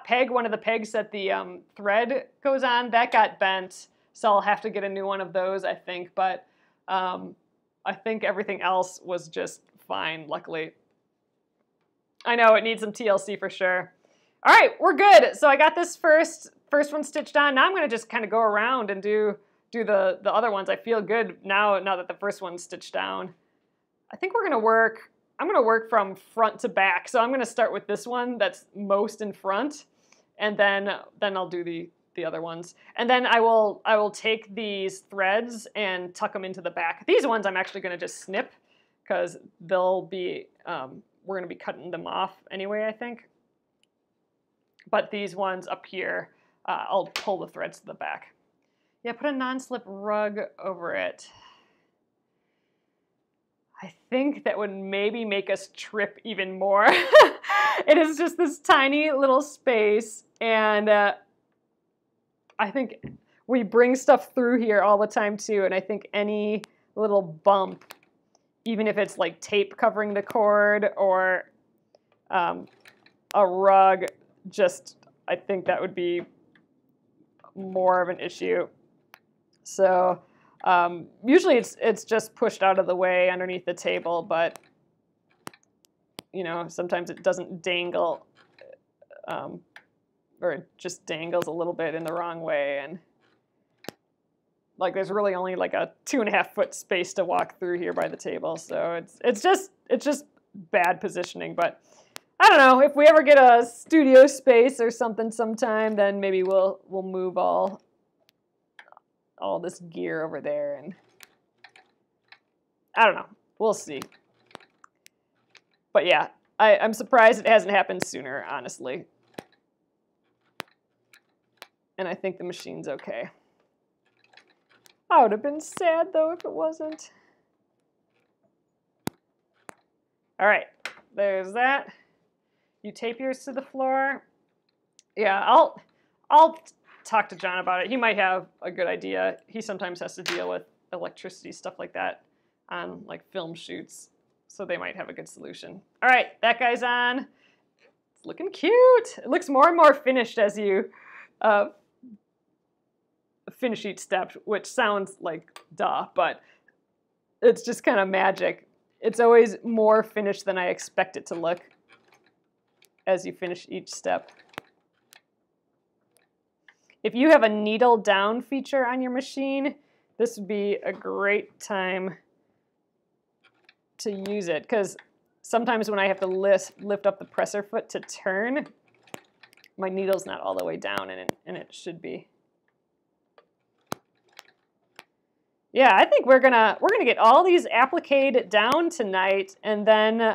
peg, one of the pegs that the thread goes on, that got bent, so I'll have to get a new one of those, I think. But I think everything else was just fine, luckily. I know it needs some TLC for sure. All right, we're good. So I got this first one stitched on. Now I'm going to just kind of go around and do the other ones. I feel good now that the first one's stitched down. I think I'm going to work from front to back. So I'm going to start with this one that's most in front, and then I'll do the other ones. And then I will take these threads and tuck them into the back. These ones I'm actually going to just snip because they'll be, we're going to be cutting them off anyway, I think. But these ones up here, I'll pull the threads to the back. Yeah, put a non-slip rug over it. I think that would maybe make us trip even more. It is just this tiny little space, and I think we bring stuff through here all the time too, and I think any little bump, even if it's like tape covering the cord or a rug, I think that would be more of an issue. So usually it's just pushed out of the way underneath the table, but you know, sometimes it doesn't dangle, or it just dangles a little bit in the wrong way, and like there's really only like a 2.5 foot space to walk through here by the table, so it's just bad positioning. But I don't know, if we ever get a studio space or something sometime, then maybe we'll move all this gear over there, and I don't know, we'll see. But yeah, I'm surprised it hasn't happened sooner, honestly. And I think the machine's okay. I would have been sad though if it wasn't. All right, there's that. You tape yours to the floor. Yeah, I'll talk to John about it. He might have a good idea. He sometimes has to deal with electricity, stuff like that, on like film shoots. So they might have a good solution. All right, that guy's on. It's looking cute. It looks more and more finished as you finish each step, which sounds like duh, but it's just kind of magic. It's always more finished than I expect it to look as you finish each step. If you have a needle down feature on your machine, this would be a great time to use it, because sometimes when I have to lift up the presser foot to turn, my needle's not all the way down, and it should be. Yeah, I think we're gonna get all these appliqued down tonight, and then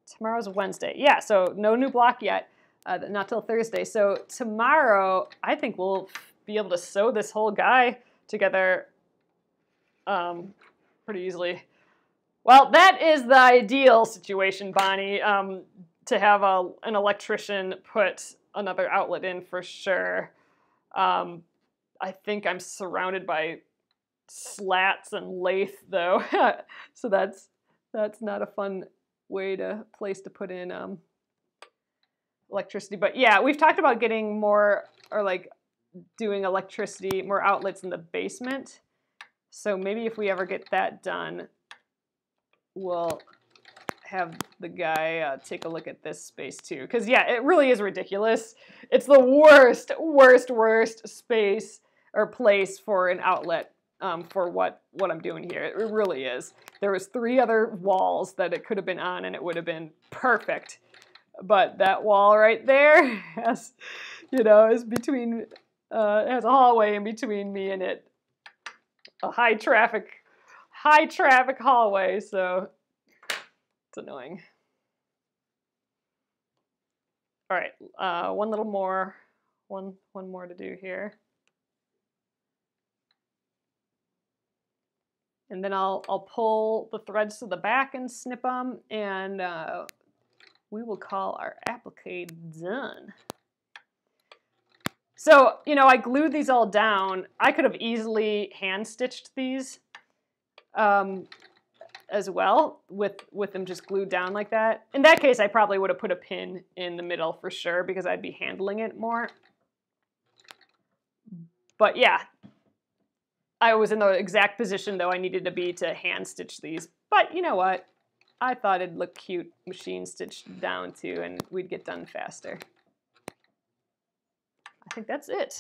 tomorrow's Wednesday. Yeah, so no new block yet, not till Thursday. So tomorrow, I think we'll be able to sew this whole guy together pretty easily. Well, that is the ideal situation, Bonnie, to have an electrician put another outlet in for sure. I think I'm surrounded by slats and lathe though, so that's not a fun place to put in electricity. But yeah, we've talked about getting more, or like doing electricity, more outlets in the basement. So maybe if we ever get that done, we'll have the guy take a look at this space too. Because yeah, it really is ridiculous. It's the worst space or place for an outlet for what I'm doing here. It really is. There was 3 other walls that it could have been on, and it would have been perfect. But that wall right there has, is between, has a hallway in between me and it. A high traffic hallway, so it's annoying. All right, one more to do here. And then I'll pull the threads to the back and snip them, and we will call our applique done. So, I glued these all down. I could have easily hand stitched these as well with them just glued down like that. In that case, I probably would have put a pin in the middle for sure, because I'd be handling it more. But yeah, I was in the exact position though I needed to be to hand stitch these. But you know what? I thought it'd look cute machine stitched down too, and we'd get done faster. I think that's it.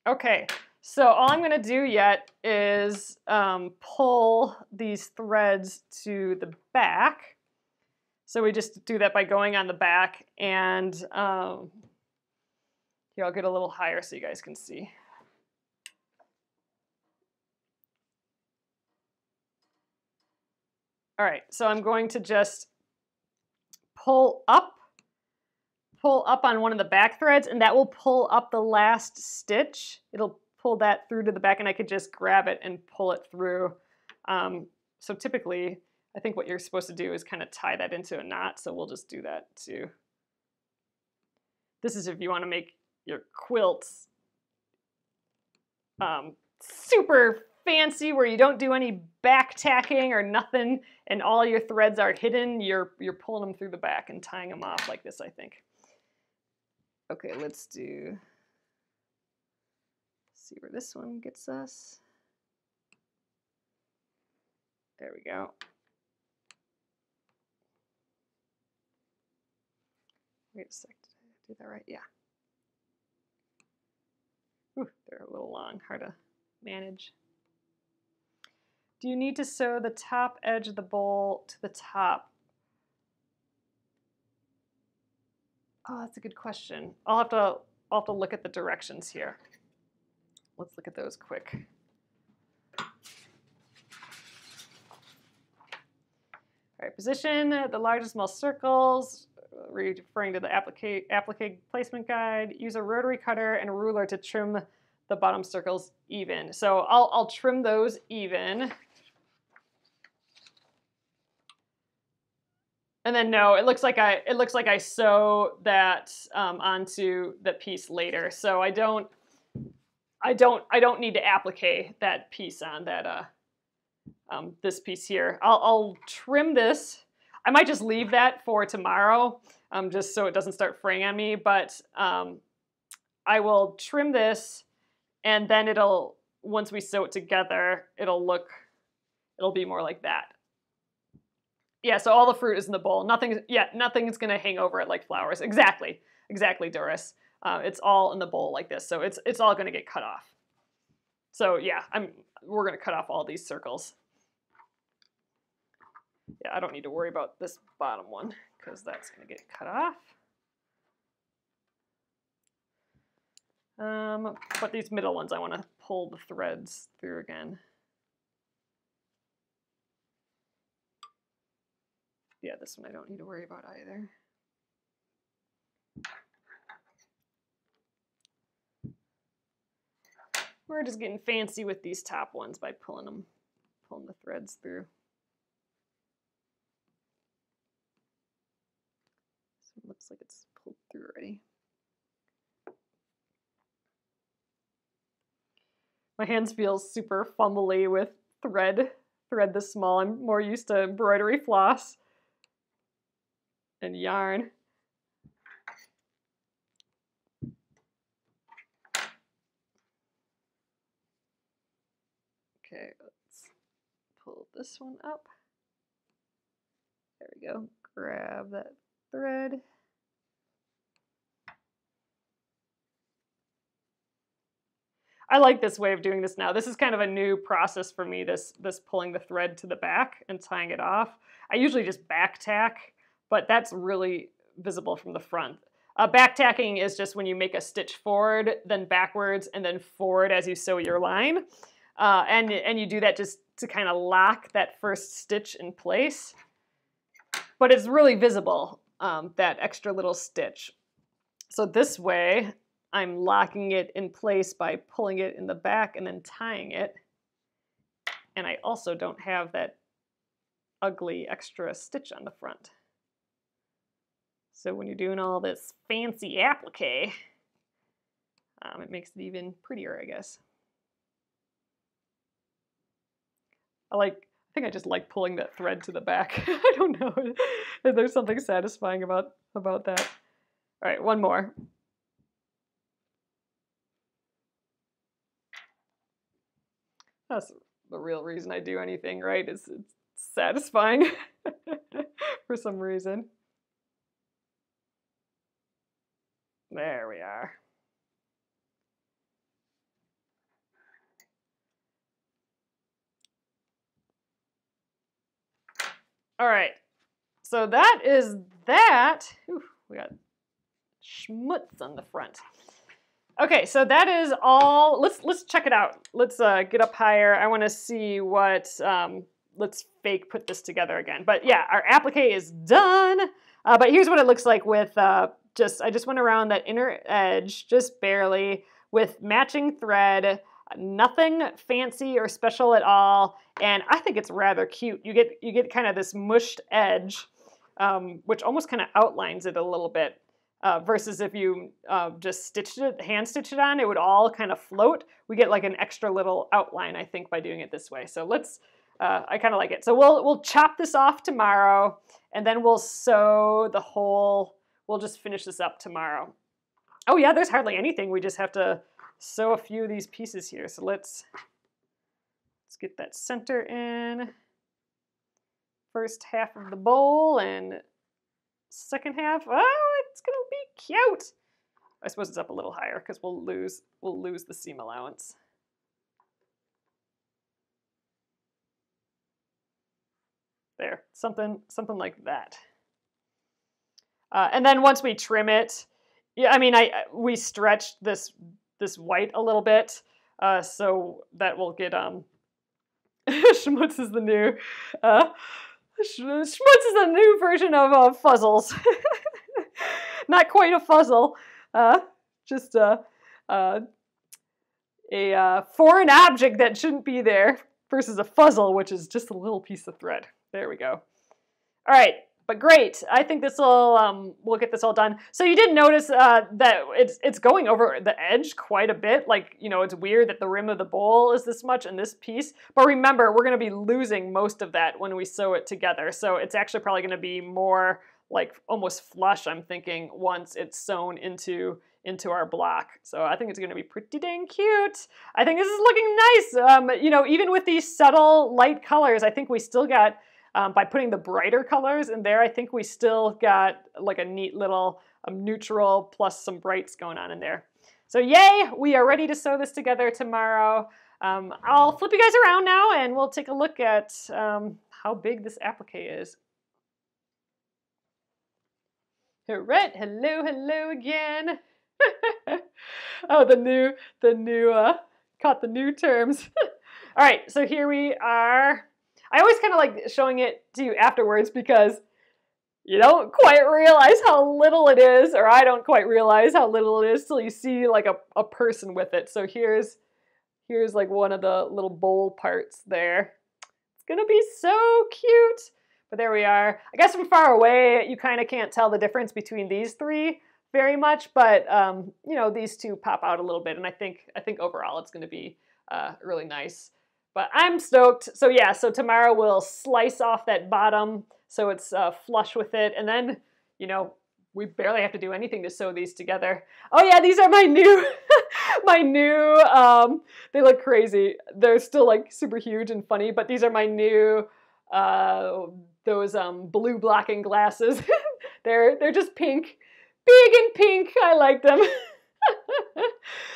Okay, so all I'm going to do yet is pull these threads to the back. So we just do that by going on the back, and here, I'll get a little higher so you guys can see. All right, so I'm going to just pull up on one of the back threads, and that will pull up the last stitch. It'll pull that through to the back, and I could just grab it and pull it through. So typically, I think what you're supposed to do is kind of tie that into a knot, so we'll just do that too. This is if you want to make your quilts super fancy, where you don't do any back tacking or nothing, and all your threads are hidden. You're pulling them through the back and tying them off like this, I think. Okay, let's see where this one gets us. There we go. Wait a sec, did I do that right? Yeah. Ooh, they're a little long, hard to manage. Do you need to sew the top edge of the bowl to the top? Oh, that's a good question. I'll have to look at the directions here. Let's look at those quick. All right, position the large and small circles, referring to the applique placement guide. Use a rotary cutter and a ruler to trim the bottom circles even. So I'll trim those even. And then no, it looks like I sew that onto the piece later. So I don't need to applique that piece on that this piece here. I'll trim this. I might just leave that for tomorrow, just so it doesn't start fraying on me. But I will trim this, and then once we sew it together, it'll be more like that. Yeah, so all the fruit is in the bowl. Nothing's gonna hang over it like flowers. Exactly, Doris. It's all in the bowl like this, so it's all gonna get cut off. So yeah, we're gonna cut off all these circles. Yeah, I don't need to worry about this bottom one because that's gonna get cut off. But these middle ones, I want to pull the threads through again. Yeah, this one I don't need to worry about either. We're just getting fancy with these top ones by pulling the threads through. This one looks like it's pulled through already. My hands feel super fumbly with thread this small. I'm more used to embroidery floss and yarn. Okay, let's pull this one up. There we go. Grab that thread. I like this way of doing this now. This is kind of a new process for me, this pulling the thread to the back and tying it off. I usually just back tack, but that's really visible from the front. Back tacking is just when you make a stitch forward, then backwards, and then forward as you sew your line. And you do that just to kind of lock that first stitch in place. But it's really visible, that extra little stitch. So this way, I'm locking it in place by pulling it in the back and then tying it. And I also don't have that ugly extra stitch on the front. So when you're doing all this fancy applique, it makes it even prettier, I guess. I think I just like pulling that thread to the back. I don't know. There's something satisfying about that. All right, one more. That's the real reason I do anything, right? It's satisfying for some reason. There we are. All right, so that is that. Ooh, we got schmutz on the front. Okay, so that is all. Let's check it out. Let's get up higher. I want to see what let's fake put this together again. But yeah, our applique is done. But here's what it looks like with I just went around that inner edge, just barely, with matching thread, nothing fancy or special at all. And I think it's rather cute. You get kind of this mushed edge, which almost kind of outlines it a little bit. Versus if you just hand stitch it on, it would all kind of float. We get like an extra little outline, I think, by doing it this way. So let's, I kind of like it. So we'll chop this off tomorrow, and then we'll sew the whole, we'll just finish this up tomorrow. Oh yeah, there's hardly anything. We just have to sew a few of these pieces here. So let's get that center in. First half of the bowl and second half. Oh, it's gonna be cute. I suppose it's up a little higher because we'll lose the seam allowance. There, something like that. And then once we trim it, yeah, I mean, we stretched this white a little bit, so that will get Schmutz is the new Schmutz is the new version of fuzzles. Not quite a fuzzle, just a foreign object that shouldn't be there versus a fuzzle, which is just a little piece of thread. There we go. All right, but great. I think this will we'll get this all done. So you did notice that it's going over the edge quite a bit. Like, you know, it's weird that the rim of the bowl is this much in this piece. But remember, we're going to be losing most of that when we sew it together. So it's actually probably going to be more like almost flush, I'm thinking, once it's sewn into our block. So I think it's going to be pretty dang cute. I think this is looking nice. You know, even with these subtle light colors, I think we still got, by putting the brighter colors in there, I think we still got like a neat little neutral plus some brights going on in there. So yay, we are ready to sew this together tomorrow. I'll flip you guys around now and we'll take a look at how big this applique is. All right, hello again. Oh, the new, caught the new terms. All right, so here we are. I always kind of like showing it to you afterwards because you don't quite realize how little it is, or I don't quite realize how little it is till you see like a person with it. So here's like one of the little bowl parts there. It's gonna be so cute. But there we are. I guess from far away, you kind of can't tell the difference between these three very much, but you know, these two pop out a little bit, and I think overall it's going to be really nice. But I'm stoked. So yeah, so tomorrow we'll slice off that bottom so it's flush with it, and then, you know, we barely have to do anything to sew these together. Oh yeah, these are my new, they look crazy. They're still like super huge and funny, but these are my new, those blue blocking glasses. They're just pink, big and pink. I like them.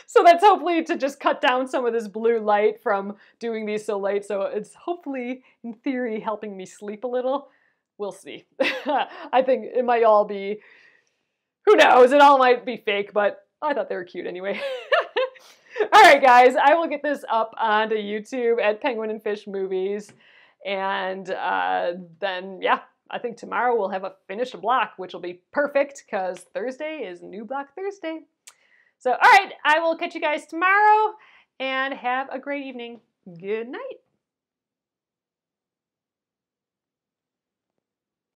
So that's hopefully to just cut down some of this blue light from doing these so late. So it's hopefully, in theory, helping me sleep a little. We'll see. I think it might all be, who knows, it all might be fake, but I thought they were cute anyway. All right, guys, I will get this up onto YouTube at Penguin and Fish Movies. And then, yeah, I think tomorrow we'll have a finished block, which will be perfect because Thursday is New Block Thursday. So, all right, I will catch you guys tomorrow and have a great evening. Good night.